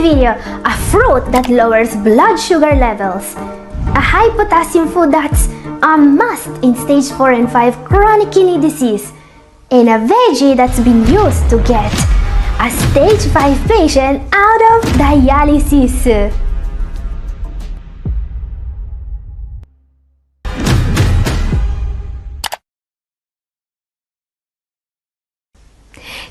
video, a fruit that lowers blood sugar levels, a high potassium food that's a must in stage 4 and 5 chronic kidney disease, and a veggie that's been used to get a stage 5 patient out of dialysis.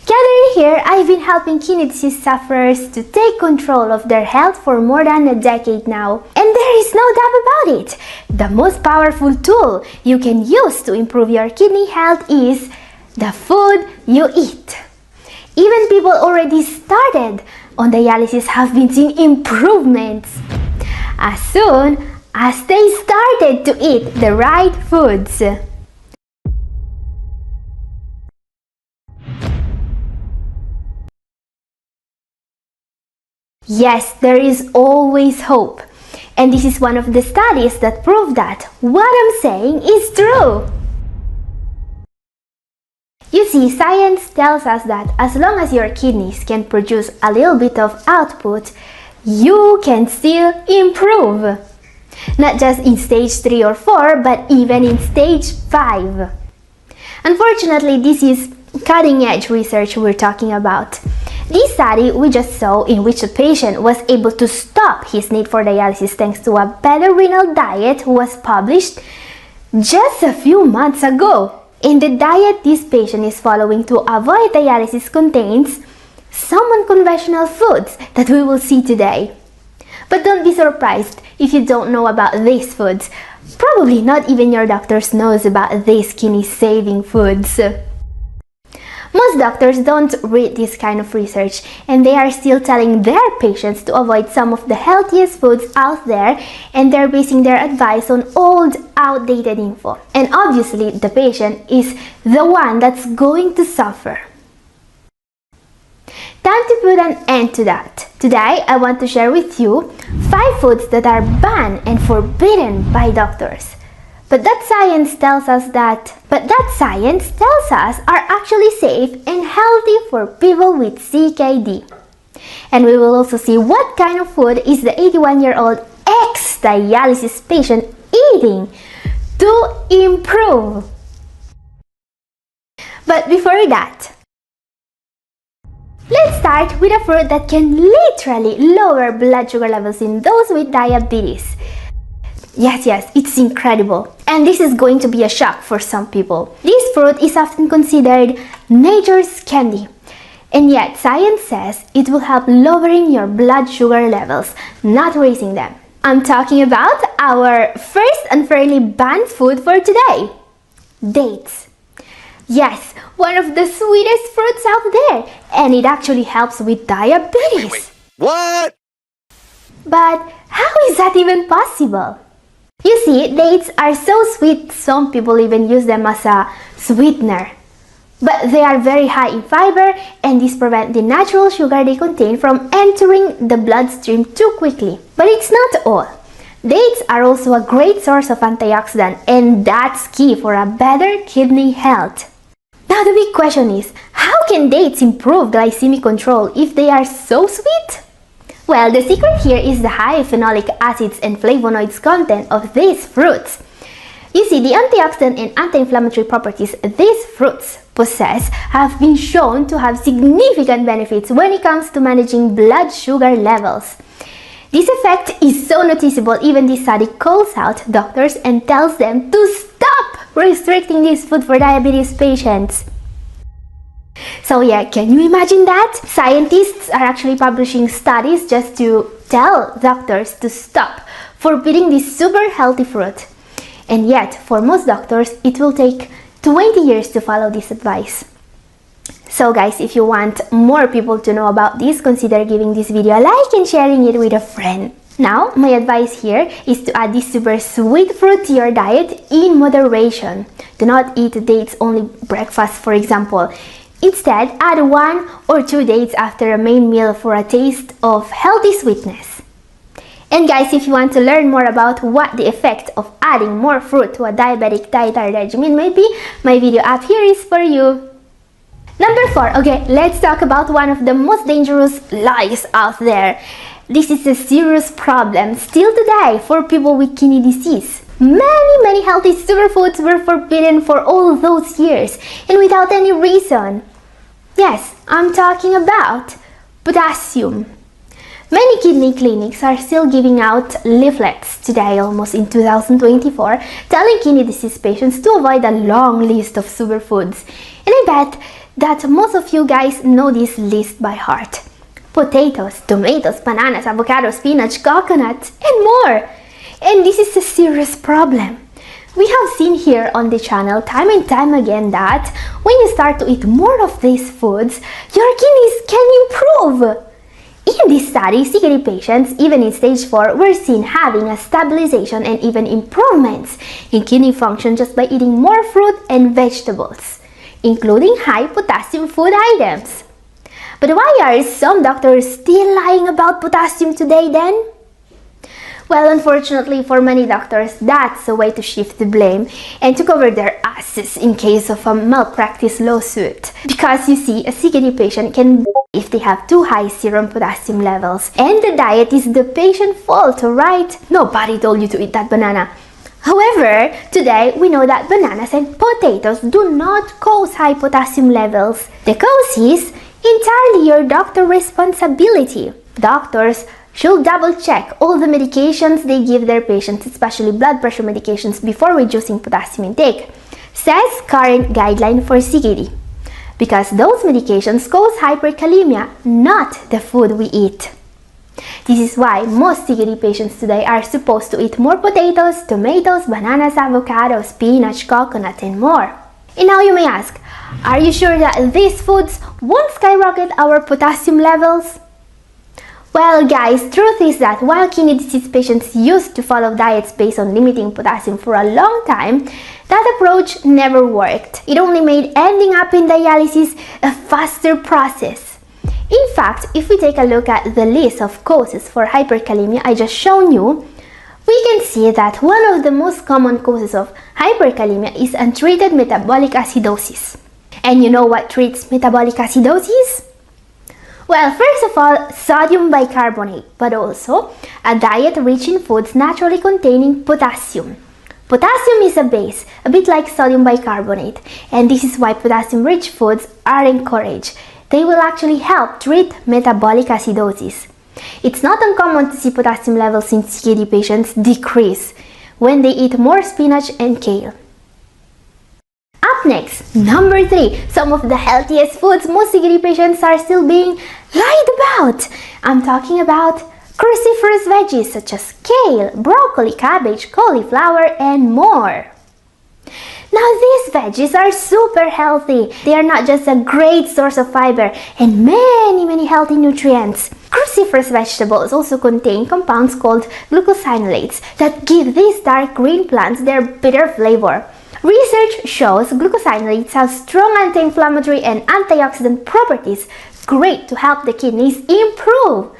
Gathering here, I've been helping kidney disease sufferers to take control of their health for more than a decade now. And there is no doubt about it. The most powerful tool you can use to improve your kidney health is the food you eat. Even people already started on dialysis have been seeing improvements as soon as they started to eat the right foods. Yes, there is always hope. And this is one of the studies that prove that what I'm saying is true. You see, science tells us that as long as your kidneys can produce a little bit of output, you can still improve. Not just in stage 3 or 4, but even in stage 5. Unfortunately, this is cutting-edge research we're talking about. This study we just saw, in which a patient was able to stop his need for dialysis thanks to a better renal diet, was published just a few months ago. And the diet this patient is following to avoid dialysis contains some unconventional foods that we will see today. But don't be surprised if you don't know about these foods. Probably not even your doctor knows about these kidney-saving foods. Most doctors don't read this kind of research, and they are still telling their patients to avoid some of the healthiest foods out there, and they're basing their advice on old, outdated info. And obviously, the patient is the one that's going to suffer. Time to put an end to that. Today, I want to share with you 5 foods that are banned and forbidden by doctors. But that science tells us are actually safe and healthy for people with CKD. And we will also see what kind of food is the 81-year-old ex-dialysis patient eating to improve. But before that, let's start with a fruit that can literally lower blood sugar levels in those with diabetes. Yes, it's incredible. And this is going to be a shock for some people. This fruit is often considered nature's candy. And yet, science says it will help lowering your blood sugar levels, not raising them. I'm talking about our first unfairly banned food for today. Dates. Yes, one of the sweetest fruits out there. And it actually helps with diabetes. Wait, what? But how is that even possible? You see, dates are so sweet, some people even use them as a sweetener. But they are very high in fiber, and this prevents the natural sugar they contain from entering the bloodstream too quickly. But it's not all. Dates are also a great source of antioxidant, and that's key for a better kidney health. Now the big question is, how can dates improve glycemic control if they are so sweet? Well, the secret here is the high phenolic acids and flavonoids content of these fruits. You see, the antioxidant and anti-inflammatory properties these fruits possess have been shown to have significant benefits when it comes to managing blood sugar levels. This effect is so noticeable, even this study calls out doctors and tells them to stop restricting this food for diabetes patients. So yeah, can you imagine that? Scientists are actually publishing studies just to tell doctors to stop forbidding this super healthy fruit. And yet, for most doctors, it will take 20 years to follow this advice. So guys, if you want more people to know about this, consider giving this video a like and sharing it with a friend. Now, my advice here is to add this super sweet fruit to your diet in moderation. Do not eat dates only breakfast, for example. Instead, add 1 or 2 dates after a main meal for a taste of healthy sweetness. And guys, if you want to learn more about what the effect of adding more fruit to a diabetic dietary regimen may be, my video up here is for you. Number 4. Okay, let's talk about one of the most dangerous lies out there. This is a serious problem still today for people with kidney disease. Many healthy superfoods were forbidden for all those years and without any reason. Yes, I'm talking about potassium. Many kidney clinics are still giving out leaflets today, almost in 2024, telling kidney disease patients to avoid a long list of superfoods. And I bet that most of you guys know this list by heart. Potatoes, tomatoes, bananas, avocados, spinach, coconut, and more. And this is a serious problem. We have seen here on the channel time and time again that when you start to eat more of these foods, your kidneys can improve. In this study, CKD patients, even in stage 4, were seen having a stabilization and even improvements in kidney function just by eating more fruit and vegetables, including high potassium food items. But why are some doctors still lying about potassium today then? Well, unfortunately for many doctors, that's a way to shift the blame and to cover their asses in case of a malpractice lawsuit. Because you see, a CKD patient can if they have too high serum potassium levels. And the diet is the patient's fault, right? Nobody told you to eat that banana. However, today we know that bananas and potatoes do not cause high potassium levels. The cause is entirely your doctor's responsibility. Doctors should double-check all the medications they give their patients, especially blood pressure medications, before reducing potassium intake, says current guideline for CKD. Because those medications cause hyperkalemia, not the food we eat. This is why most CKD patients today are supposed to eat more potatoes, tomatoes, bananas, avocados, spinach, coconut, and more. And now you may ask, are you sure that these foods won't skyrocket our potassium levels? Well guys, truth is that while kidney disease patients used to follow diets based on limiting potassium for a long time, that approach never worked. It only made ending up in dialysis a faster process. In fact, if we take a look at the list of causes for hyperkalemia I just shown you, we can see that one of the most common causes of hyperkalemia is untreated metabolic acidosis. And you know what treats metabolic acidosis? Well, first of all, sodium bicarbonate, but also a diet rich in foods naturally containing potassium. Potassium is a base, a bit like sodium bicarbonate, and this is why potassium-rich foods are encouraged. They will actually help treat metabolic acidosis. It's not uncommon to see potassium levels in CKD patients decrease when they eat more spinach and kale. Up next, number 3, some of the healthiest foods most CKD patients are still being lied about. I'm talking about cruciferous veggies such as kale, broccoli, cabbage, cauliflower, and more. Now these veggies are super healthy. They are not just a great source of fiber and many healthy nutrients. Cruciferous vegetables also contain compounds called glucosinolates that give these dark green plants their bitter flavor. Research shows glucosinolates have strong anti-inflammatory and antioxidant properties, great to help the kidneys improve.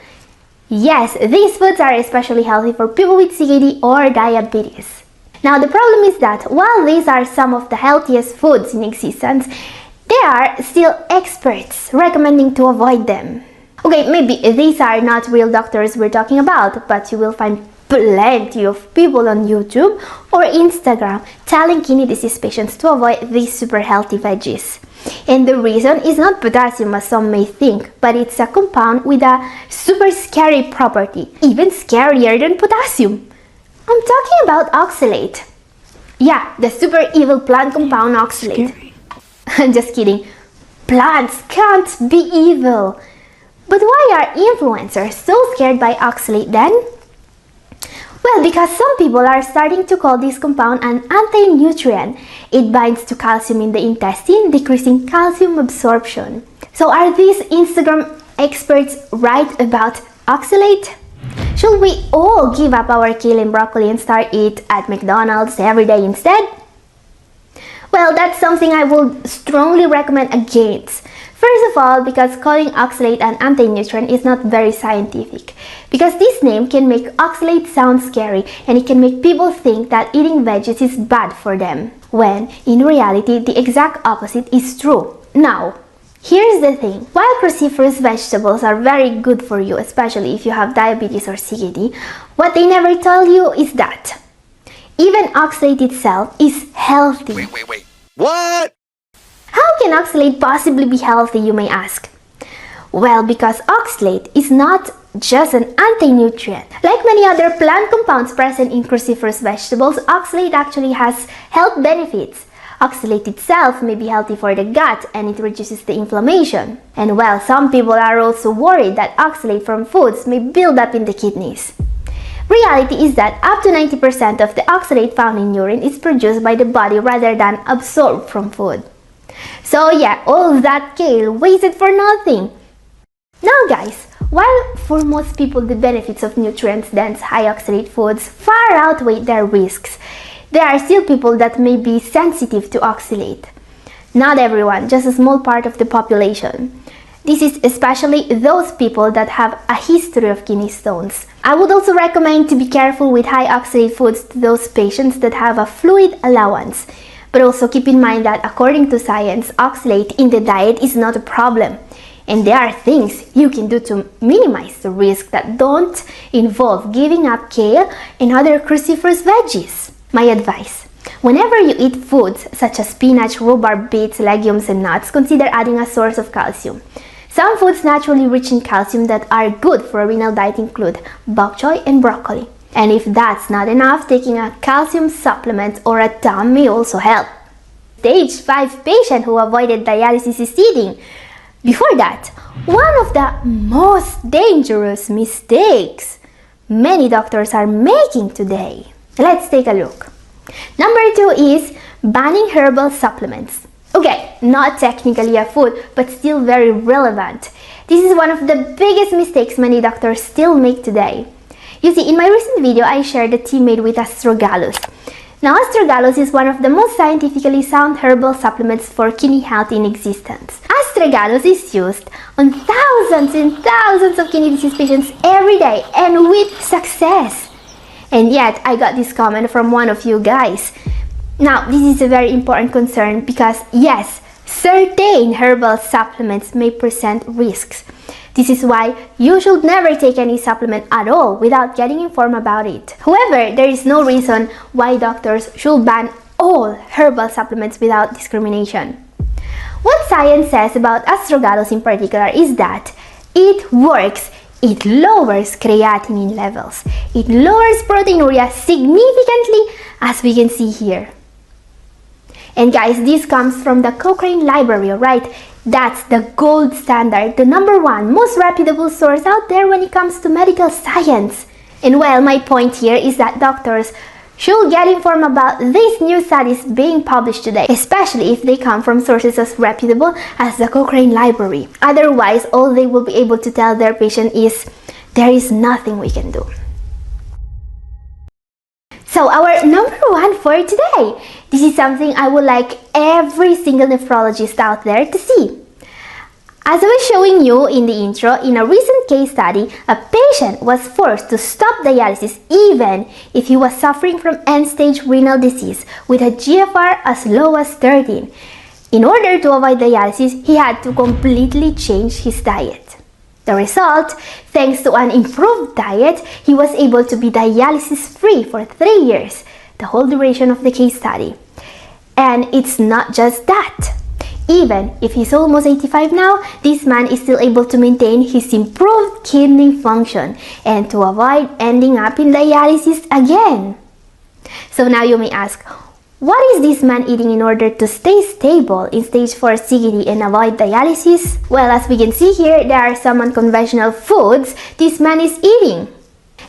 Yes, these foods are especially healthy for people with CKD or diabetes. Now the problem is that while these are some of the healthiest foods in existence, there are still experts recommending to avoid them. Okay, maybe these are not real doctors we're talking about, but you will find plenty of people on YouTube or Instagram telling kidney disease patients to avoid these super healthy veggies. And the reason is not potassium as some may think, but it's a compound with a super scary property, even scarier than potassium. I'm talking about oxalate. Yeah, the super evil plant compound oxalate. I'm just kidding. Plants can't be evil. But why are influencers so scared by oxalate then? Well, because some people are starting to call this compound an anti-nutrient. It binds to calcium in the intestine, decreasing calcium absorption. So are these Instagram experts right about oxalate? Should we all give up our kale and broccoli and start eat at McDonald's every day instead? Well, that's something I would strongly recommend against. First of all, because calling oxalate an anti-nutrient is not very scientific. Because this name can make oxalate sound scary and it can make people think that eating veggies is bad for them, when in reality the exact opposite is true. Now, Here's the thing, while cruciferous vegetables are very good for you, especially if you have diabetes or CKD, what they never tell you is that even oxalate itself is healthy. Wait. What? How can oxalate possibly be healthy, you may ask? Well, because oxalate is not just an anti-nutrient. Like many other plant compounds present in cruciferous vegetables, oxalate actually has health benefits. Oxalate itself may be healthy for the gut and it reduces the inflammation. And well, some people are also worried that oxalate from foods may build up in the kidneys. Reality is that up to 90% of the oxalate found in urine is produced by the body rather than absorbed from food. So yeah, all that kale wasted for nothing. Now guys, while for most people the benefits of nutrient-dense high oxalate foods far outweigh their risks, there are still people that may be sensitive to oxalate. Not everyone, just a small part of the population. This is especially those people that have a history of kidney stones. I would also recommend to be careful with high oxalate foods to those patients that have a fluid allowance. But also keep in mind that according to science, oxalate in the diet is not a problem. And there are things you can do to minimize the risk that don't involve giving up kale and other cruciferous veggies. My advice: whenever you eat foods such as spinach, rhubarb, beets, legumes, and nuts, consider adding a source of calcium. Some foods naturally rich in calcium that are good for a renal diet include bok choy and broccoli. And if that's not enough, taking a calcium supplement or a TAM may also help. Stage 5 patient who avoided dialysis is eating. Before that, one of the most dangerous mistakes many doctors are making today. Let's take a look. Number 2 is banning herbal supplements. Okay, not technically a food, but still very relevant. This is one of the biggest mistakes many doctors still make today. You see, in my recent video, I shared a tea made with astragalus. Now, astragalus is one of the most scientifically sound herbal supplements for kidney health in existence. Astragalus is used on thousands and thousands of kidney disease patients every day and with success. And yet, I got this comment from one of you guys. Now, this is a very important concern because yes, certain herbal supplements may present risks. This is why you should never take any supplement at all without getting informed about it. However, there is no reason why doctors should ban all herbal supplements without discrimination. What science says about astragalus in particular is that it works. It lowers creatinine levels. It lowers proteinuria significantly, as we can see here. And guys, this comes from the Cochrane Library, right? That's the gold standard, the #1 most reputable source out there when it comes to medical science. And well, my point here is that doctors should get informed about these new studies being published today, especially if they come from sources as reputable as the Cochrane Library. Otherwise, all they will be able to tell their patient is, there is nothing we can do. So our #1 for today. This is something I would like every single nephrologist out there to see. As I was showing you in the intro, in a recent case study, a patient was forced to stop dialysis even if he was suffering from end-stage renal disease with a GFR as low as 13. In order to avoid dialysis, he had to completely change his diet. The result, thanks to an improved diet, he was able to be dialysis-free for 3 years, the whole duration of the case study. And it's not just that. Even if he's almost 85 now, this man is still able to maintain his improved kidney function and to avoid ending up in dialysis again. So now you may ask, what is this man eating in order to stay stable in stage 4 CKD and avoid dialysis? Well, as we can see here, there are some unconventional foods this man is eating.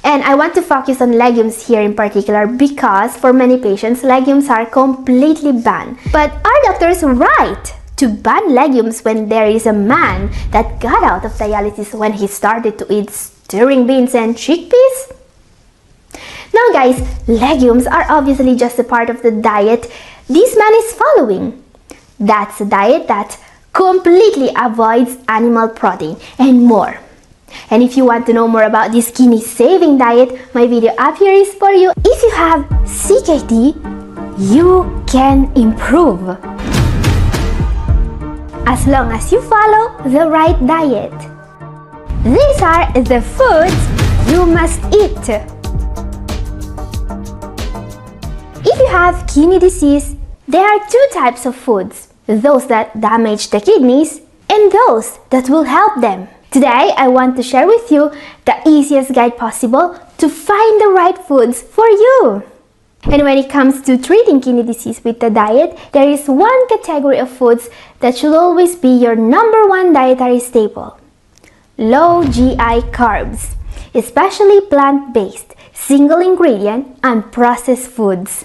And I want to focus on legumes here in particular because for many patients, legumes are completely banned. But are doctors right to ban legumes when there is a man that got out of dialysis when he started to eat stirring beans and chickpeas? Now guys, legumes are obviously just a part of the diet this man is following. That's a diet that completely avoids animal protein and more. And if you want to know more about this kidney saving diet, my video up here is for you. If you have CKD, you can improve. as long as you follow the right diet. These are the foods you must eat. If you have kidney disease, there are two types of foods, those that damage the kidneys and those that will help them. Today, I want to share with you the easiest guide possible to find the right foods for you. And when it comes to treating kidney disease with the diet, there is one category of foods that should always be your #1 dietary staple: low GI carbs, especially plant-based, single ingredient, and processed foods.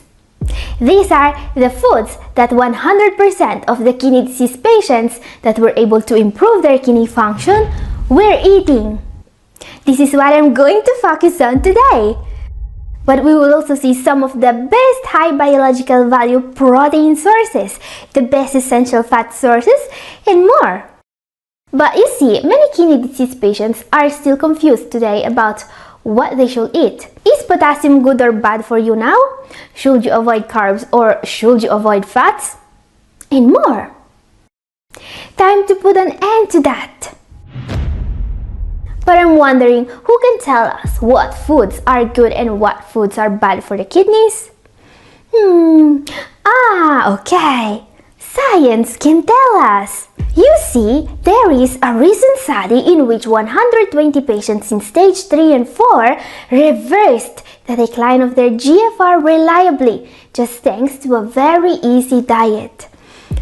These are the foods that 100% of the kidney disease patients that were able to improve their kidney function were eating. This is what I'm going to focus on today. But we will also see some of the best high biological value protein sources, the best essential fat sources, and more. But you see, many kidney disease patients are still confused today about what they should eat. Is potassium good or bad for you now? Should you avoid carbs or should you avoid fats? And more. Time to put an end to that. But I'm wondering, who can tell us what foods are good and what foods are bad for the kidneys? Okay. Science can tell us. You see, there is a recent study in which 120 patients in stage 3 and 4 reversed the decline of their GFR reliably, just thanks to a very easy diet.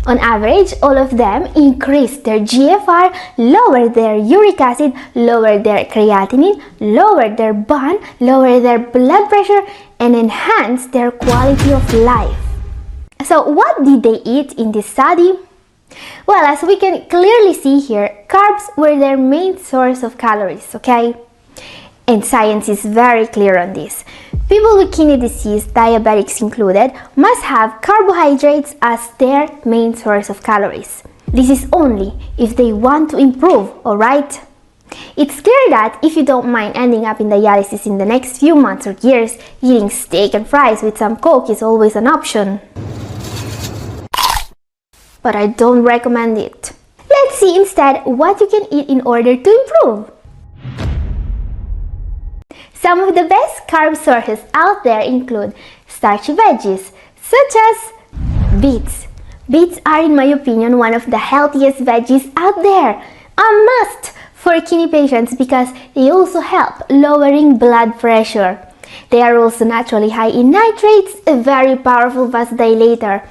On average, all of them increased their GFR, lowered their uric acid, lowered their creatinine, lowered their bond, lowered their blood pressure, and enhanced their quality of life. So what did they eat in this study? Well, as we can clearly see here, carbs were their main source of calories, okay? And science is very clear on this. People with kidney disease, diabetics included, must have carbohydrates as their main source of calories. This is only if they want to improve, alright? It's clear that if you don't mind ending up in dialysis in the next few months or years, eating steak and fries with some Coke is always an option. But I don't recommend it. Let's see instead what you can eat in order to improve. Some of the best carb sources out there include starchy veggies, such as beets. Beets are, in my opinion, one of the healthiest veggies out there. A must for kidney patients because they also help lowering blood pressure. They are also naturally high in nitrates, a very powerful vasodilator.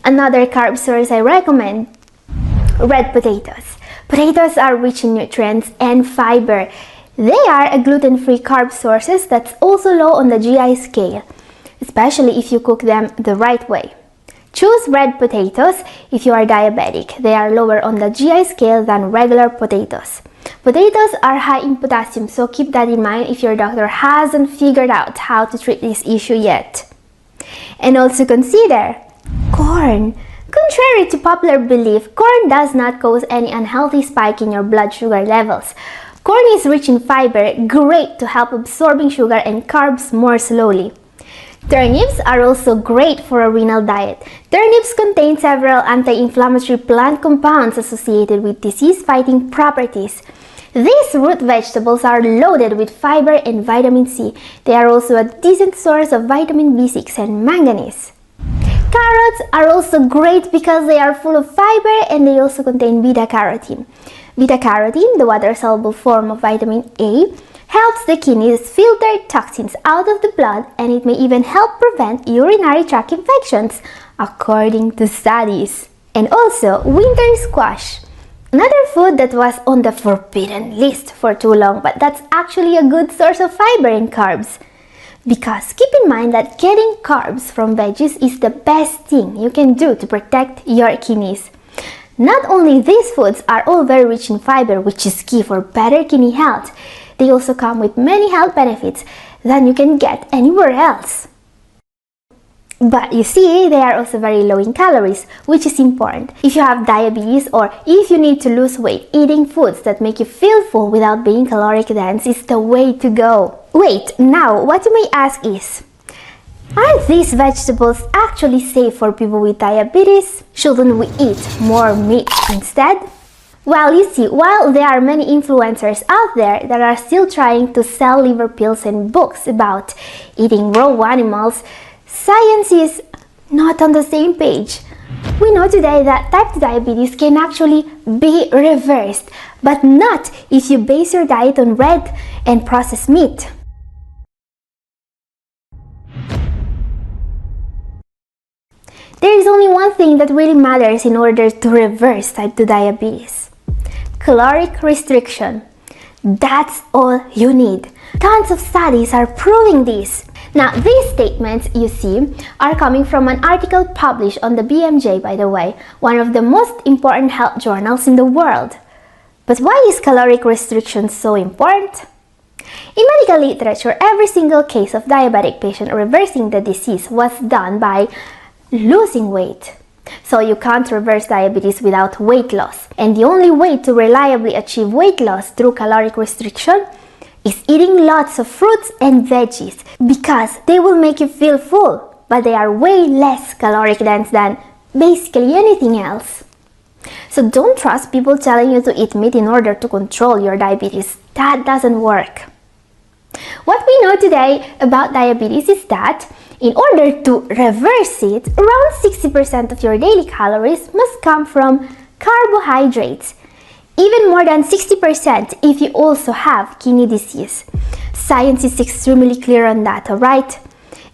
Another carb source I recommend: red potatoes. Potatoes are rich in nutrients and fiber. They are a gluten-free carb sources that's also low on the GI scale, especially if you cook them the right way. Choose red potatoes if you are diabetic. They are lower on the GI scale than regular potatoes. Potatoes are high in potassium, so keep that in mind if your doctor hasn't figured out how to treat this issue yet. And also consider corn. Contrary to popular belief, corn does not cause any unhealthy spike in your blood sugar levels. Corn is rich in fiber, great to help absorbing sugar and carbs more slowly. Turnips are also great for a renal diet. Turnips contain several anti-inflammatory plant compounds associated with disease-fighting properties. These root vegetables are loaded with fiber and vitamin C. They are also a decent source of vitamin B6 and manganese. Carrots are also great because they are full of fiber and they also contain beta-carotene. Beta-carotene, the water-soluble form of vitamin A, helps the kidneys filter toxins out of the blood, and it may even help prevent urinary tract infections, according to studies. And also, winter squash. Another food that was on the forbidden list for too long, but that's actually a good source of fiber and carbs. Because keep in mind that getting carbs from veggies is the best thing you can do to protect your kidneys. Not only these foods are all very rich in fiber, which is key for better kidney health, they also come with many health benefits that you can get anywhere else. But you see, they are also very low in calories, which is important. If you have diabetes or if you need to lose weight, eating foods that make you feel full without being caloric dense is the way to go. Wait, now what you may ask is, Are these vegetables actually safe for people with diabetes? Shouldn't we eat more meat instead? Well, you see, while there are many influencers out there that are still trying to sell liver pills and books about eating raw animals, science is not on the same page. We know today that type 2 diabetes can actually be reversed, but not if you base your diet on red and processed meat. There is only one thing that really matters in order to reverse type 2 diabetes: caloric restriction. That's all you need. Tons of studies are proving this. Now, these statements you see are coming from an article published on the BMJ, by the way, one of the most important health journals in the world. But why is caloric restriction so important? In medical literature, every single case of diabetic patient reversing the disease was done by losing weight. So you can't reverse diabetes without weight loss. And the only way to reliably achieve weight loss through caloric restriction is eating lots of fruits and veggies, because they will make you feel full, but they are way less caloric dense than basically anything else. So don't trust people telling you to eat meat in order to control your diabetes. That doesn't work. What we know today about diabetes is that in order to reverse it, around 60% of your daily calories must come from carbohydrates. Even more than 60% if you also have kidney disease. Science is extremely clear on that, alright?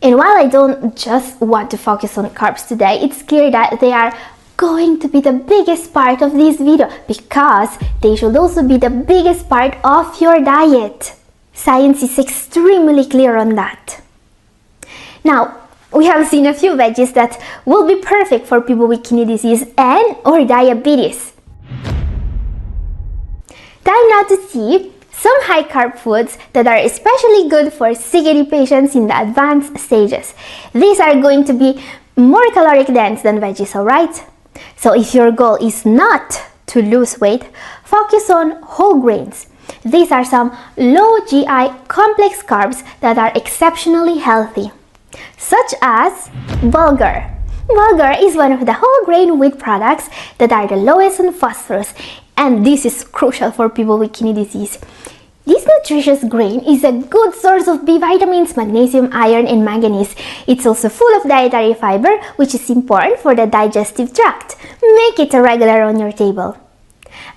And while I don't just want to focus on carbs today, it's clear that they are going to be the biggest part of this video, because they should also be the biggest part of your diet. Science is extremely clear on that. Now, we have seen a few veggies that will be perfect for people with kidney disease and or diabetes. Time now to see some high-carb foods that are especially good for CKD patients in the advanced stages. These are going to be more caloric dense than veggies, alright? So if your goal is not to lose weight, focus on whole grains. These are some low GI complex carbs that are exceptionally healthy, such as bulgur. Bulgur is one of the whole grain wheat products that are the lowest in phosphorus, and this is crucial for people with kidney disease. This nutritious grain is a good source of B vitamins, magnesium, iron, and manganese. It's also full of dietary fiber, which is important for the digestive tract. Make it a regular on your table.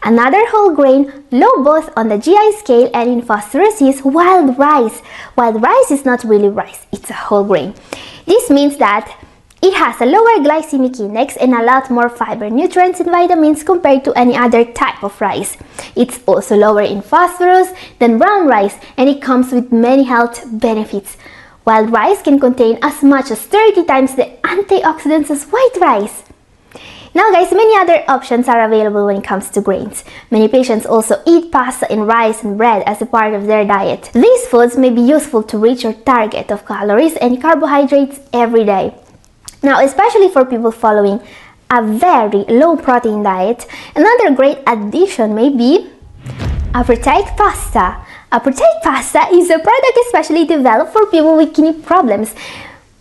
Another whole grain, low both on the GI scale and in phosphorus, is wild rice. Wild rice is not really rice, it's a whole grain. This means that it has a lower glycemic index and a lot more fiber, nutrients, and vitamins compared to any other type of rice. It's also lower in phosphorus than brown rice, and it comes with many health benefits. Wild rice can contain as much as 30 times the antioxidants as white rice. Now guys, many other options are available when it comes to grains. Many patients also eat pasta and rice and bread as a part of their diet. These foods may be useful to reach your target of calories and carbohydrates every day. Now, especially for people following a very low protein diet, another great addition may be appetite pasta. Appetite pasta is a product especially developed for people with kidney problems.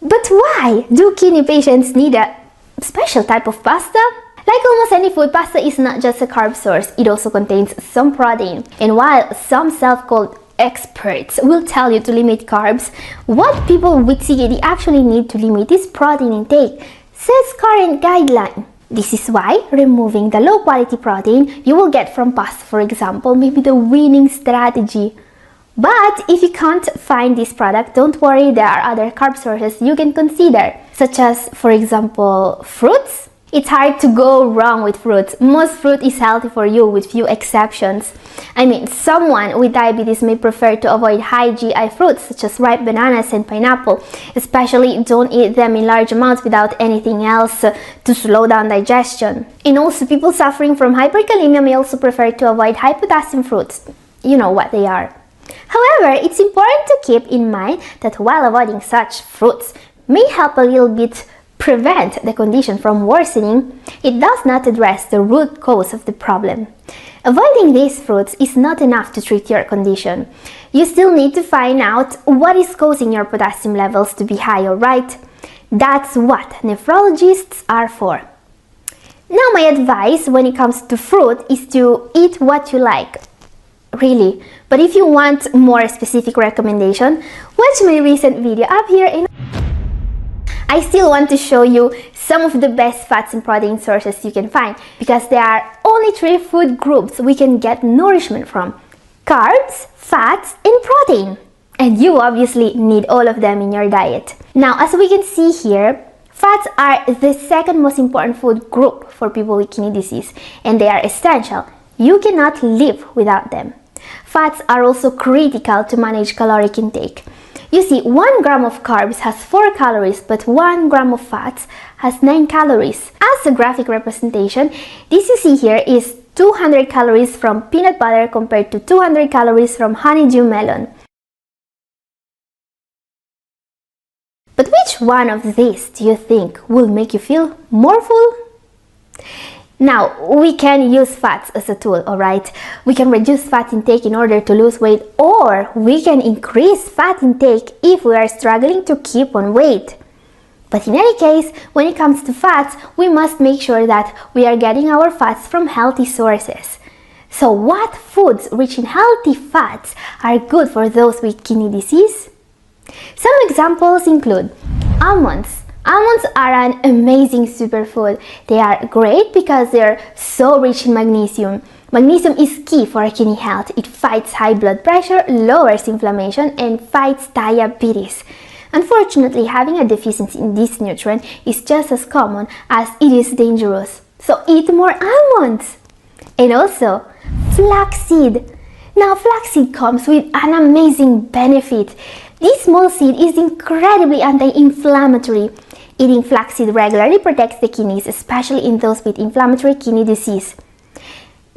But why do kidney patients need a special type of pasta? Like almost any food, pasta is not just a carb source, it also contains some protein. And while some self-called experts will tell you to limit carbs, what people with CKD actually need to limit is protein intake, says current guideline. This is why removing the low quality protein you will get from pasta, for example, may be the winning strategy. But if you can't find this product, don't worry, there are other carb sources you can consider, such as, for example, fruits. It's hard to go wrong with fruits. Most fruit is healthy for you with few exceptions. I mean, someone with diabetes may prefer to avoid high GI fruits such as ripe bananas and pineapple. Especially don't eat them in large amounts without anything else to slow down digestion. And also, people suffering from hyperkalemia may also prefer to avoid high potassium fruits. You know what they are. However, it's important to keep in mind that while avoiding such fruits may help a little bit prevent the condition from worsening, it does not address the root cause of the problem. Avoiding these fruits is not enough to treat your condition. You still need to find out what is causing your potassium levels to be high, alright? That's what nephrologists are for. Now my advice when it comes to fruit is to eat what you like. Really. But if you want more specific recommendation, watch my recent video up here and I still want to show you some of the best fats and protein sources you can find, because there are only 3 food groups we can get nourishment from: carbs, fats, and protein. And you obviously need all of them in your diet. Now, as we can see here, fats are the second most important food group for people with kidney disease, and they are essential. You cannot live without them. Fats are also critical to manage caloric intake. You see, 1 gram of carbs has 4 calories, but 1 gram of fats has 9 calories. As a graphic representation, this you see here is 200 calories from peanut butter compared to 200 calories from honeydew melon. But which one of these do you think will make you feel more full? Now, we can use fats as a tool, alright? We can reduce fat intake in order to lose weight, or we can increase fat intake if we are struggling to keep on weight. But in any case, when it comes to fats, we must make sure that we are getting our fats from healthy sources. So what foods rich in healthy fats are good for those with kidney disease? Some examples include almonds. Almonds are an amazing superfood. They are great because they are so rich in magnesium. Magnesium is key for kidney health. It fights high blood pressure, lowers inflammation, and fights diabetes. Unfortunately, having a deficiency in this nutrient is just as common as it is dangerous. So eat more almonds! And also, flaxseed. Now, flaxseed comes with an amazing benefit. This small seed is incredibly anti-inflammatory. Eating flaxseed regularly protects the kidneys, especially in those with inflammatory kidney disease.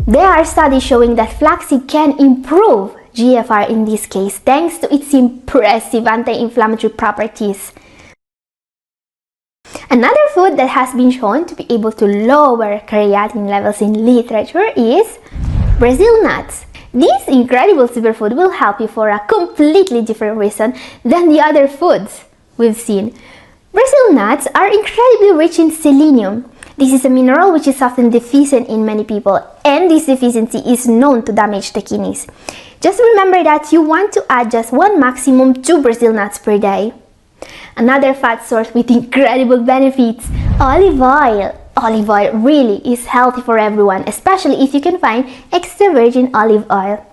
There are studies showing that flaxseed can improve GFR in this case, thanks to its impressive anti-inflammatory properties. Another food that has been shown to be able to lower creatinine levels in literature is Brazil nuts. This incredible superfood will help you for a completely different reason than the other foods we've seen. Brazil nuts are incredibly rich in selenium. This is a mineral which is often deficient in many people, and this deficiency is known to damage the kidneys. Just remember that you want to add just 1 maximum 2 Brazil nuts per day. Another fat source with incredible benefits: olive oil. Olive oil really is healthy for everyone, especially if you can find extra virgin olive oil.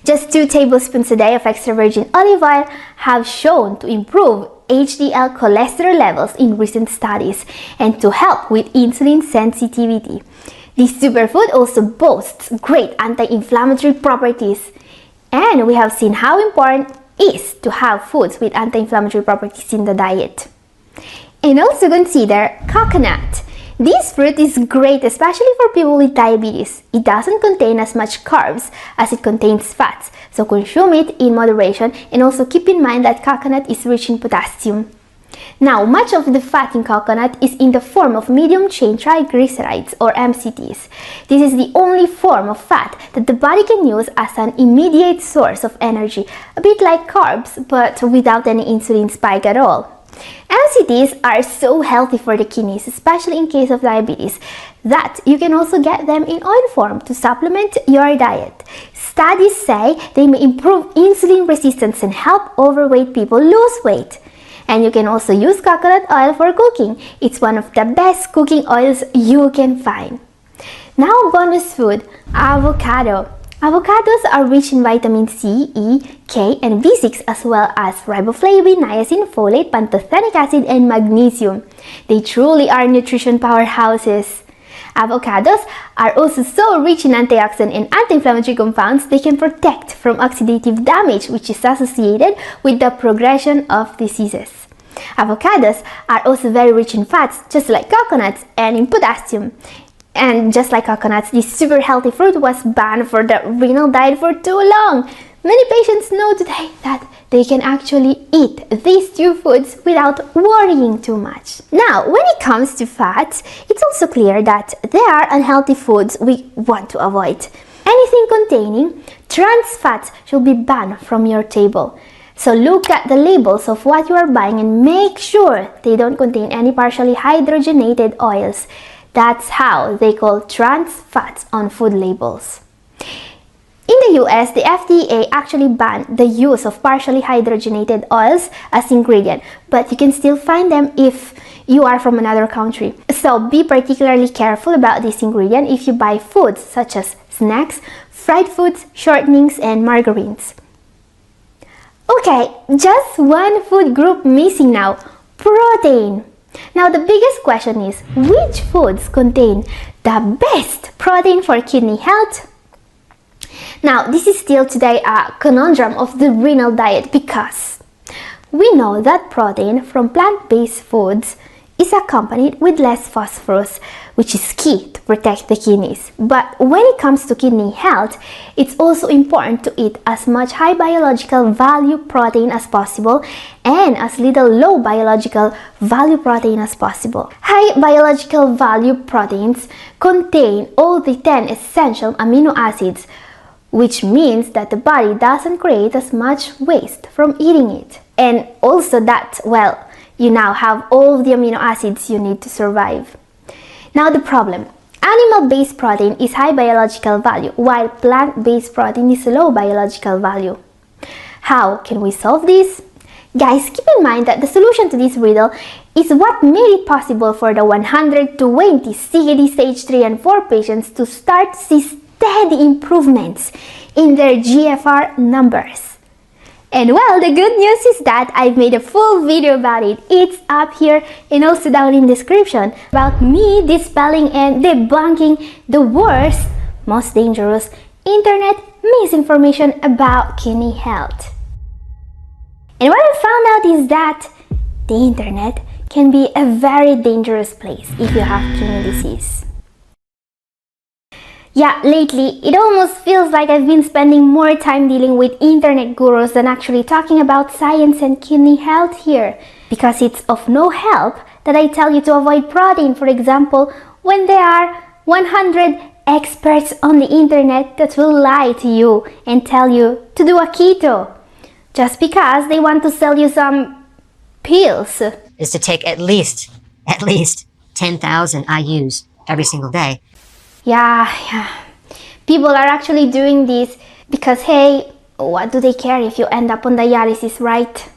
Just 2 tablespoons a day of extra virgin olive oil have shown to improve HDL cholesterol levels in recent studies and to help with insulin sensitivity. This superfood also boasts great anti-inflammatory properties, and we have seen how important it is to have foods with anti-inflammatory properties in the diet. And also consider coconut. This fruit is great, especially for people with diabetes. It doesn't contain as much carbs as it contains fats, so consume it in moderation, and also keep in mind that coconut is rich in potassium. Now, much of the fat in coconut is in the form of medium-chain triglycerides, or MCTs. This is the only form of fat that the body can use as an immediate source of energy, a bit like carbs, but without any insulin spike at all. MCTs are so healthy for the kidneys, especially in case of diabetes, that you can also get them in oil form to supplement your diet. Studies say they may improve insulin resistance and help overweight people lose weight. And you can also use coconut oil for cooking. It's one of the best cooking oils you can find. Now, bonus food, avocado. Avocados are rich in vitamin C, E, K, and B6, as well as riboflavin, niacin, folate, pantothenic acid, and magnesium. They truly are nutrition powerhouses. Avocados are also so rich in antioxidant and anti-inflammatory compounds they can protect from oxidative damage, which is associated with the progression of diseases. Avocados are also very rich in fats, just like coconuts, and in potassium. And just like coconuts, this super healthy fruit was banned for the renal diet for too long. Many patients know today that they can actually eat these two foods without worrying too much. Now, when it comes to fats, it's also clear that there are unhealthy foods we want to avoid. Anything containing trans fats should be banned from your table. So look at the labels of what you are buying and make sure they don't contain any partially hydrogenated oils. That's how they call trans fats on food labels. In the US, the FDA actually banned the use of partially hydrogenated oils as ingredient, but you can still find them if you are from another country. So be particularly careful about this ingredient if you buy foods such as snacks, fried foods, shortenings, and margarines. Okay, just one food group missing now, protein. Now the biggest question is, which foods contain the best protein for kidney health? Now this is still today a conundrum of the renal diet because we know that protein from plant-based foods is accompanied with less phosphorus, which is key to protect the kidneys. But when it comes to kidney health, it's also important to eat as much high biological value protein as possible and as little low biological value protein as possible. High biological value proteins contain all the 10 essential amino acids, which means that the body doesn't create as much waste from eating it. And also that, well, you now have all the amino acids you need to survive. Now the problem. Animal-based protein is high biological value, while plant-based protein is low biological value. How can we solve this? Guys, keep in mind that the solution to this riddle is what made it possible for the 120 CKD stage 3 and 4 patients to start see steady improvements in their GFR numbers. And well, the good news is that I've made a full video about it. It's up here and also down in the description about me dispelling and debunking the worst, most dangerous internet misinformation about kidney health. And what I found out is that the internet can be a very dangerous place if you have kidney disease. Yeah, lately, it almost feels like I've been spending more time dealing with internet gurus than actually talking about science and kidney health here. Because it's of no help that I tell you to avoid protein, for example, when there are 100 experts on the internet that will lie to you and tell you to do a keto. Just because they want to sell you some pills. Is to take at least 10,000 IUs every single day. Yeah. People are actually doing this because, hey, what do they care if you end up on dialysis, right?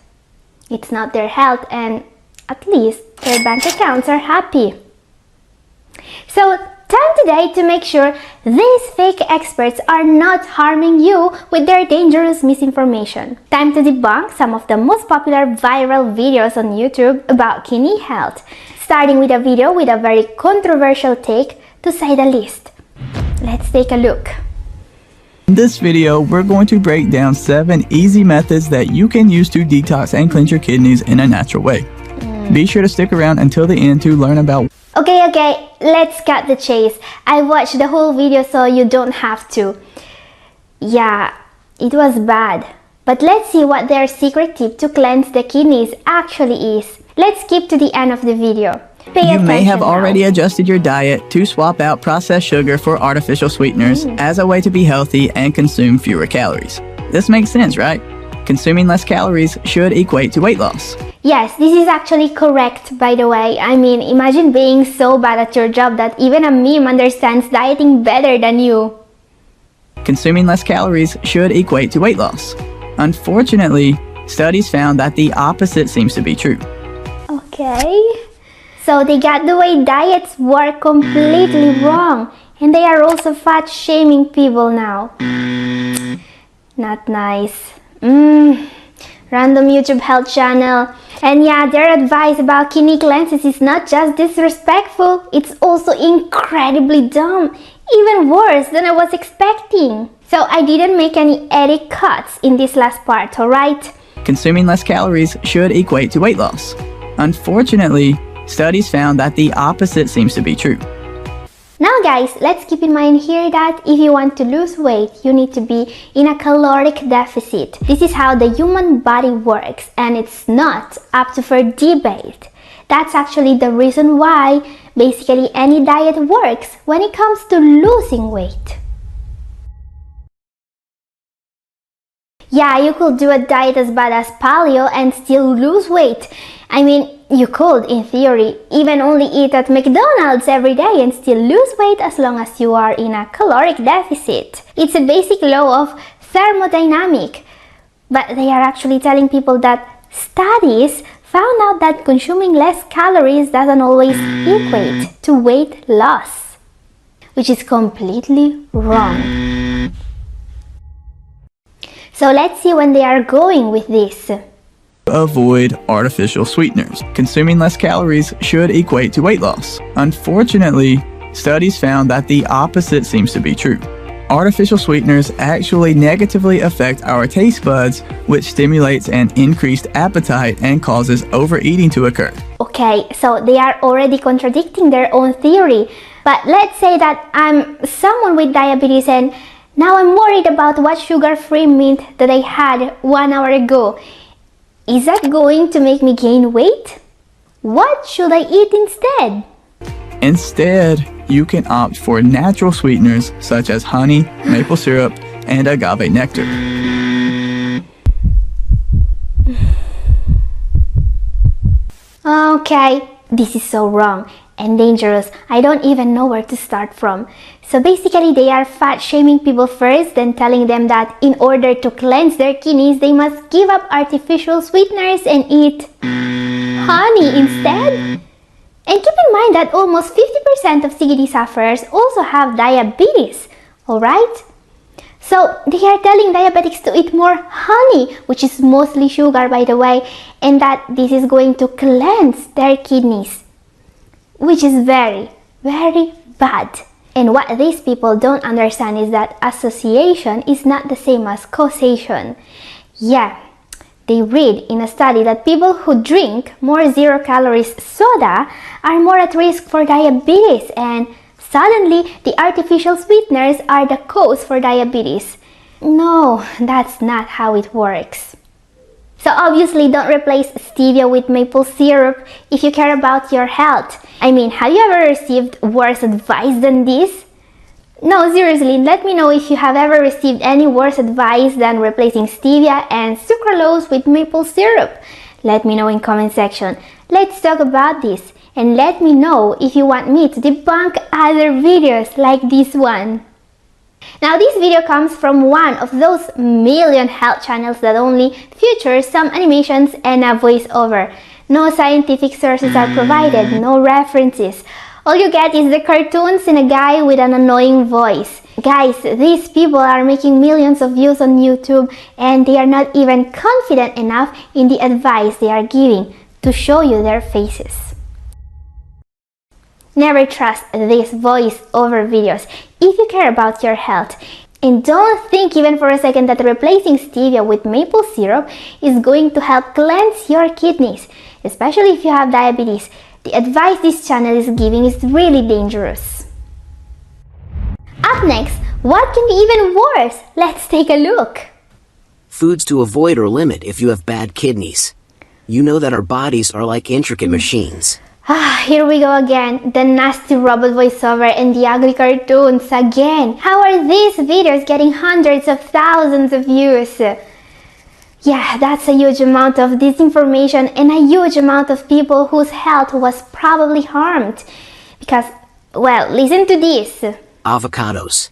It's not their health and at least their bank accounts are happy. So, time today to make sure these fake experts are not harming you with their dangerous misinformation. Time to debunk some of the most popular viral videos on YouTube about kidney health. Starting with a video with a very controversial take, to say the least. Let's take a look. In this video, we're going to break down 7 easy methods that you can use to detox and cleanse your kidneys in a natural way. Be sure to stick around until the end to learn about... Okay, let's cut the chase. I watched the whole video so you don't have to. Yeah, it was bad. But let's see what their secret tip to cleanse the kidneys actually is. Let's skip to the end of the video. You may have already adjusted your diet to swap out processed sugar for artificial sweeteners as a way to be healthy and consume fewer calories. This makes sense, right? Consuming less calories should equate to weight loss. Yes, this is actually correct, by the way. I mean, imagine being so bad at your job that even a meme understands dieting better than you. Consuming less calories should equate to weight loss. Unfortunately, studies found that the opposite seems to be true. Okay. So they got the way diets work completely wrong, and they are also fat shaming people now. Not nice. Random YouTube health channel. And yeah, their advice about kidney cleanses is not just disrespectful, it's also incredibly dumb. Even worse than I was expecting. So I didn't make any edit cuts in this last part, alright? Consuming less calories should equate to weight loss. Unfortunately, studies found that the opposite seems to be true. Now guys, let's keep in mind here that if you want to lose weight, you need to be in a caloric deficit. This is how the human body works, and it's not up for debate. That's actually the reason why basically any diet works when it comes to losing weight. Yeah, you could do a diet as bad as paleo and still lose weight. I mean, you could, in theory, even only eat at McDonald's every day and still lose weight as long as you are in a caloric deficit. It's a basic law of thermodynamics. But they are actually telling people that studies found out that consuming less calories doesn't always equate to weight loss, which is completely wrong. So let's see when they are going with this. Avoid artificial sweeteners. Consuming less calories should equate to weight loss. Unfortunately, studies found that the opposite seems to be true. Artificial sweeteners actually negatively affect our taste buds, which stimulates an increased appetite and causes overeating to occur. Okay, so they are already contradicting their own theory. But let's say that I'm someone with diabetes and now I'm worried about what sugar-free mint that I had 1 hour ago. Is that going to make me gain weight? What should I eat instead? Instead, you can opt for natural sweeteners such as honey, maple syrup, and agave nectar. Okay, this is so wrong and dangerous. I don't even know where to start from. So basically they are fat shaming people first, then telling them that in order to cleanse their kidneys, they must give up artificial sweeteners and eat honey instead. And keep in mind that almost 50% of CKD sufferers also have diabetes, alright? So they are telling diabetics to eat more honey, which is mostly sugar by the way, and that this is going to cleanse their kidneys, which is very, very bad. And what these people don't understand is that association is not the same as causation. Yeah, they read in a study that people who drink more zero-calories soda are more at risk for diabetes, and suddenly the artificial sweeteners are the cause for diabetes. No, that's not how it works. So obviously don't replace stevia with maple syrup if you care about your health. I mean, have you ever received worse advice than this? No, seriously, let me know if you have ever received any worse advice than replacing stevia and sucralose with maple syrup. Let me know in comment section. Let's talk about this, and let me know if you want me to debunk other videos like this one. Now this video comes from one of those million health channels that only features some animations and a voiceover. No scientific sources are provided, no references. All you get is the cartoons and a guy with an annoying voice. Guys, these people are making millions of views on YouTube and they are not even confident enough in the advice they are giving to show you their faces. Never trust these voice-over videos if you care about your health. And don't think even for a second that replacing stevia with maple syrup is going to help cleanse your kidneys, especially if you have diabetes. The advice this channel is giving is really dangerous. Up next, what can be even worse? Let's take a look. Foods to avoid or limit if you have bad kidneys. You know that our bodies are like intricate machines. Here we go again, the nasty robot voiceover and the ugly cartoons again. How are these videos getting hundreds of thousands of views? Yeah, that's a huge amount of disinformation and a huge amount of people whose health was probably harmed. Because, well, listen to this. Avocados.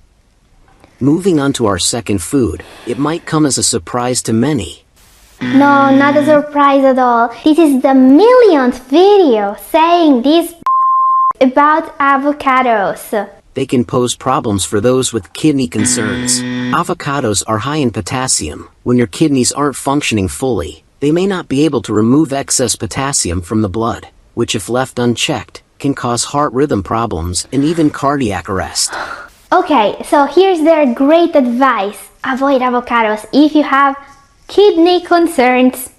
Moving on to our second food, it might come as a surprise to many. No, not a surprise at all. This is the millionth video saying this about avocados. They can pose problems for those with kidney concerns. Avocados are high in potassium. When your kidneys aren't functioning fully, they may not be able to remove excess potassium from the blood, which if left unchecked, can cause heart rhythm problems and even cardiac arrest. Okay, so here's their great advice. Avoid avocados if you have kidney concerns.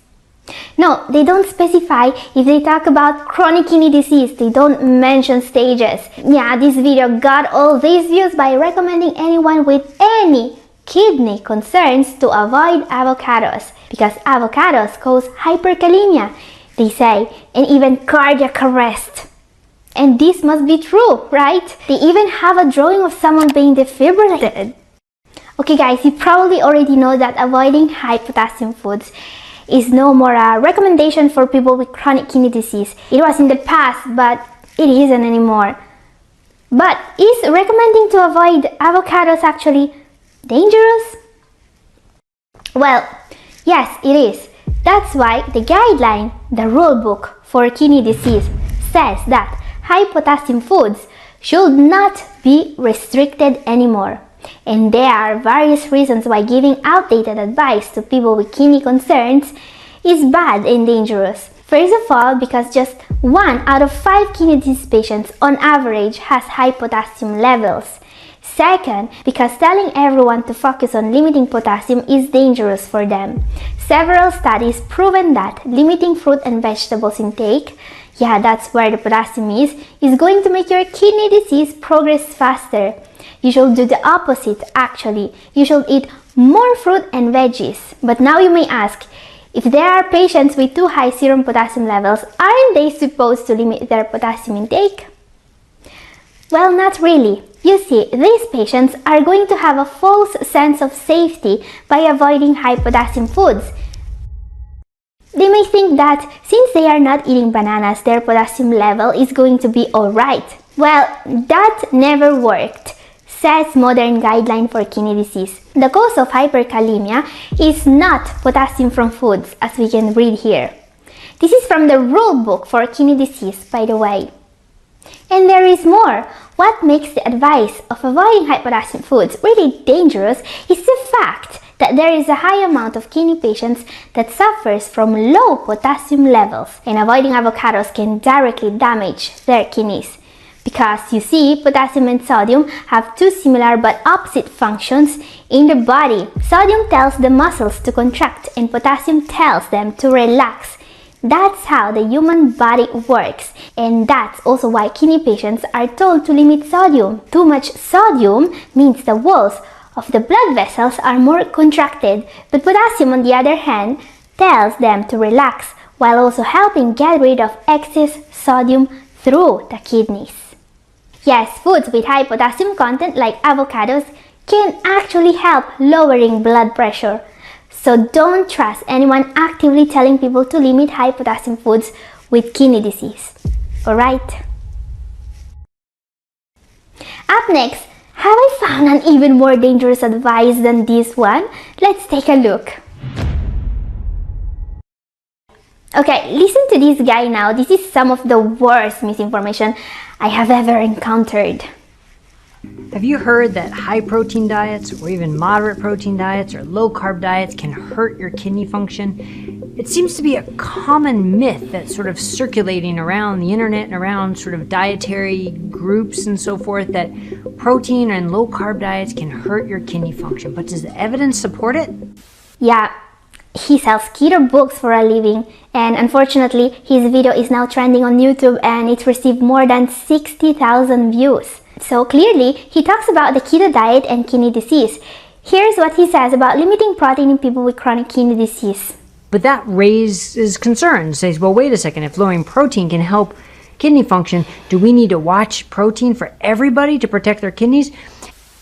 No, they don't specify. If they talk about chronic kidney disease, they don't mention stages. Yeah, this video got all these views by recommending anyone with any kidney concerns to avoid avocados, because avocados cause hyperkalemia, they say, and even cardiac arrest. And this must be true, right? They even have a drawing of someone being defibrillated. Okay guys, you probably already know that avoiding high potassium foods is no more a recommendation for people with chronic kidney disease. It was in the past, but it isn't anymore. But is recommending to avoid avocados actually dangerous? Well, yes, it is. That's why the guideline, the rule book for kidney disease, says that high potassium foods should not be restricted anymore. And there are various reasons why giving outdated advice to people with kidney concerns is bad and dangerous. First of all, because just 1 out of 5 kidney disease patients on average has high potassium levels. Second, because telling everyone to focus on limiting potassium is dangerous for them. Several studies proven that limiting fruit and vegetables intake, yeah, that's where the potassium is going to make your kidney disease progress faster. You should do the opposite actually. You should eat more fruit and veggies. But now you may ask, if there are patients with too high serum potassium levels, aren't they supposed to limit their potassium intake? Well, not really. You see, these patients are going to have a false sense of safety by avoiding high potassium foods. They may think that since they are not eating bananas, their potassium level is going to be alright. Well, that never worked, says modern guideline for kidney disease. The cause of hyperkalemia is not potassium from foods, as we can read here. This is from the rule book for kidney disease, by the way. And there is more. What makes the advice of avoiding high potassium foods really dangerous is the fact that there is a high amount of kidney patients that suffers from low potassium levels, and avoiding avocados can directly damage their kidneys. Because you see, potassium and sodium have two similar but opposite functions in the body. Sodium tells the muscles to contract and potassium tells them to relax. That's how the human body works, and that's also why kidney patients are told to limit sodium. Too much sodium means the walls of the blood vessels are more contracted, but potassium on the other hand tells them to relax, while also helping get rid of excess sodium through the kidneys. Yes, foods with high potassium content like avocados can actually help lowering blood pressure. So don't trust anyone actively telling people to limit high potassium foods with kidney disease. Alright? Up next, have I found an even more dangerous advice than this one? Let's take a look. Okay, listen to this guy now. This is some of the worst misinformation I have ever encountered. Have you heard that high protein diets or even moderate protein diets or low carb diets can hurt your kidney function? It seems to be a common myth that's sort of circulating around the internet and around sort of dietary groups and so forth, that protein and low carb diets can hurt your kidney function. But does the evidence support it? Yeah, he sells keto books for a living, and unfortunately his video is now trending on YouTube and it's received more than 60,000 views. So clearly, he talks about the keto diet and kidney disease. Here's what he says about limiting protein in people with chronic kidney disease. But that raises concerns. Says, well, wait a second, if lowering protein can help kidney function, do we need to watch protein for everybody to protect their kidneys?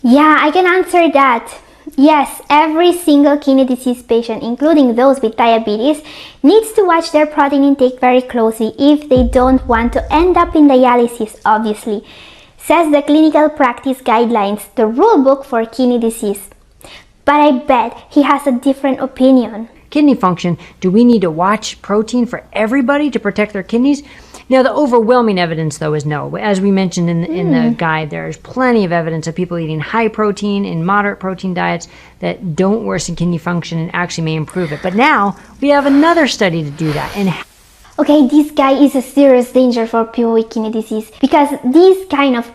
Yeah, I can answer that. Yes, every single kidney disease patient, including those with diabetes, needs to watch their protein intake very closely if they don't want to end up in dialysis, obviously, says the clinical practice guidelines, the rule book for kidney disease. But I bet he has a different opinion. Kidney function, do we need to watch protein for everybody to protect their kidneys? Now, the overwhelming evidence, though, is no. As we mentioned in the guide, there's plenty of evidence of people eating high protein and moderate protein diets that don't worsen kidney function and actually may improve it. But now we have another study to do that. And okay, this guy is a serious danger for people with kidney disease, because this kind of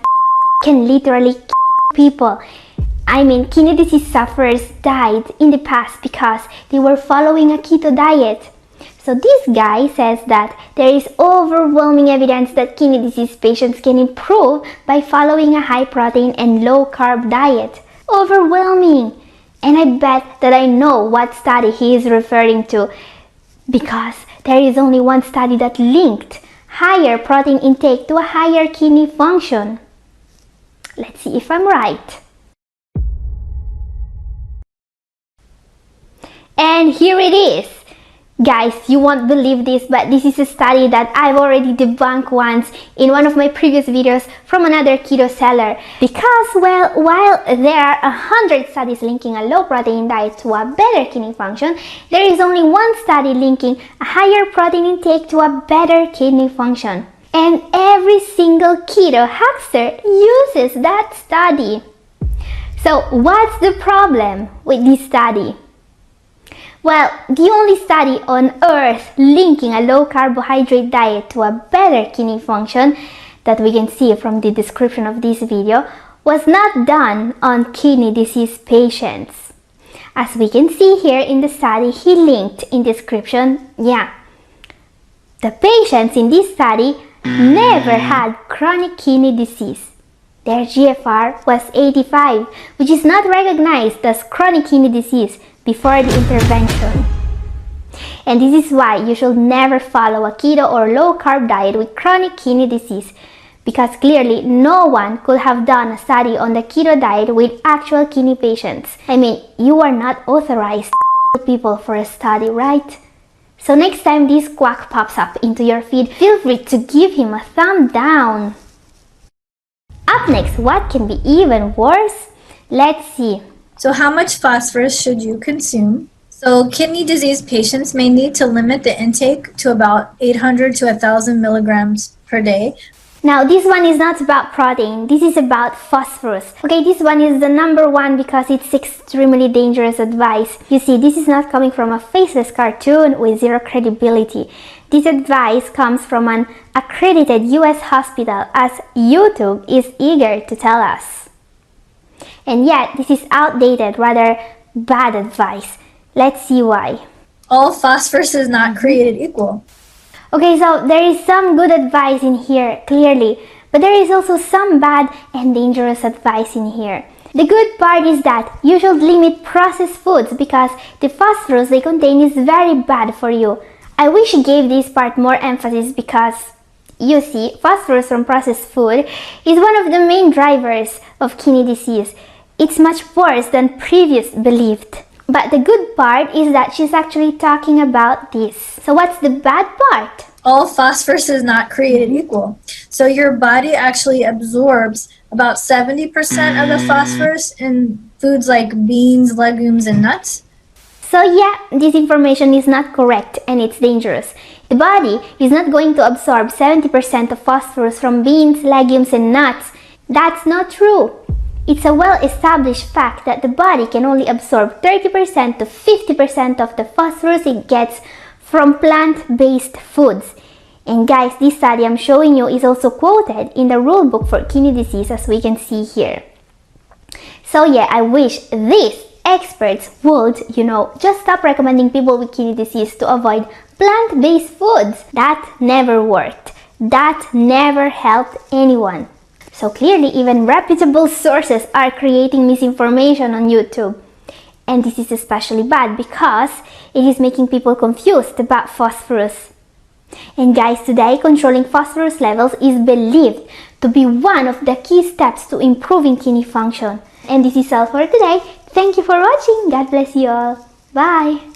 can literally kill people. I mean, kidney disease sufferers died in the past because they were following a keto diet. So this guy says that there is overwhelming evidence that kidney disease patients can improve by following a high protein and low carb diet. Overwhelming! And I bet that I know what study he is referring to, because there is only one study that linked higher protein intake to a higher kidney function. Let's see if I'm right. And here it is. Guys, you won't believe this, but this is a study that I've already debunked once in one of my previous videos from another keto seller. Because, well, while there are 100 studies linking a low protein diet to a better kidney function, there is only one study linking a higher protein intake to a better kidney function. And every single keto huckster uses that study. So what's the problem with this study? Well, the only study on earth linking a low carbohydrate diet to a better kidney function that we can see from the description of this video was not done on kidney disease patients. As we can see here in the study he linked in description, the patients in this study never had chronic kidney disease. Their GFR was 85, which is not recognized as chronic kidney disease before the intervention. And this is why you should never follow a keto or low carb diet with chronic kidney disease, because clearly no one could have done a study on the keto diet with actual kidney patients. I mean, you are not authorized people for a study, right? So next time this quack pops up into your feed, feel free to give him a thumb down. Up next, what can be even worse? Let's see. So how much phosphorus should you consume? So kidney disease patients may need to limit the intake to about 800 to 1,000 milligrams per day. Now this one is not about protein, this is about phosphorus. Okay, this one is the number one because it's extremely dangerous advice. You see, this is not coming from a faceless cartoon with zero credibility. This advice comes from an accredited US hospital, as YouTube is eager to tell us. And yet, this is outdated, rather bad advice. Let's see why. All phosphorus is not created equal. Okay, so there is some good advice in here, clearly, but there is also some bad and dangerous advice in here. The good part is that you should limit processed foods because the phosphorus they contain is very bad for you. I wish I gave this part more emphasis because, you see, phosphorus from processed food is one of the main drivers of kidney disease. It's much worse than previous believed. But the good part is that she's actually talking about this. So what's the bad part? All phosphorus is not created equal. So your body actually absorbs about 70% of the phosphorus in foods like beans, legumes, and nuts. So yeah, this information is not correct and it's dangerous. The body is not going to absorb 70% of phosphorus from beans, legumes, and nuts. That's not true. It's a well-established fact that the body can only absorb 30% to 50% of the phosphorus it gets from plant-based foods. And guys, this study I'm showing you is also quoted in the rule book for kidney disease, as we can see here. So yeah, I wish these experts would, just stop recommending people with kidney disease to avoid plant-based foods. That never worked. That never helped anyone. So clearly, even reputable sources are creating misinformation on YouTube. And this is especially bad because it is making people confused about phosphorus. And guys, today controlling phosphorus levels is believed to be one of the key steps to improving kidney function. And this is all for today. Thank you for watching. God bless you all. Bye.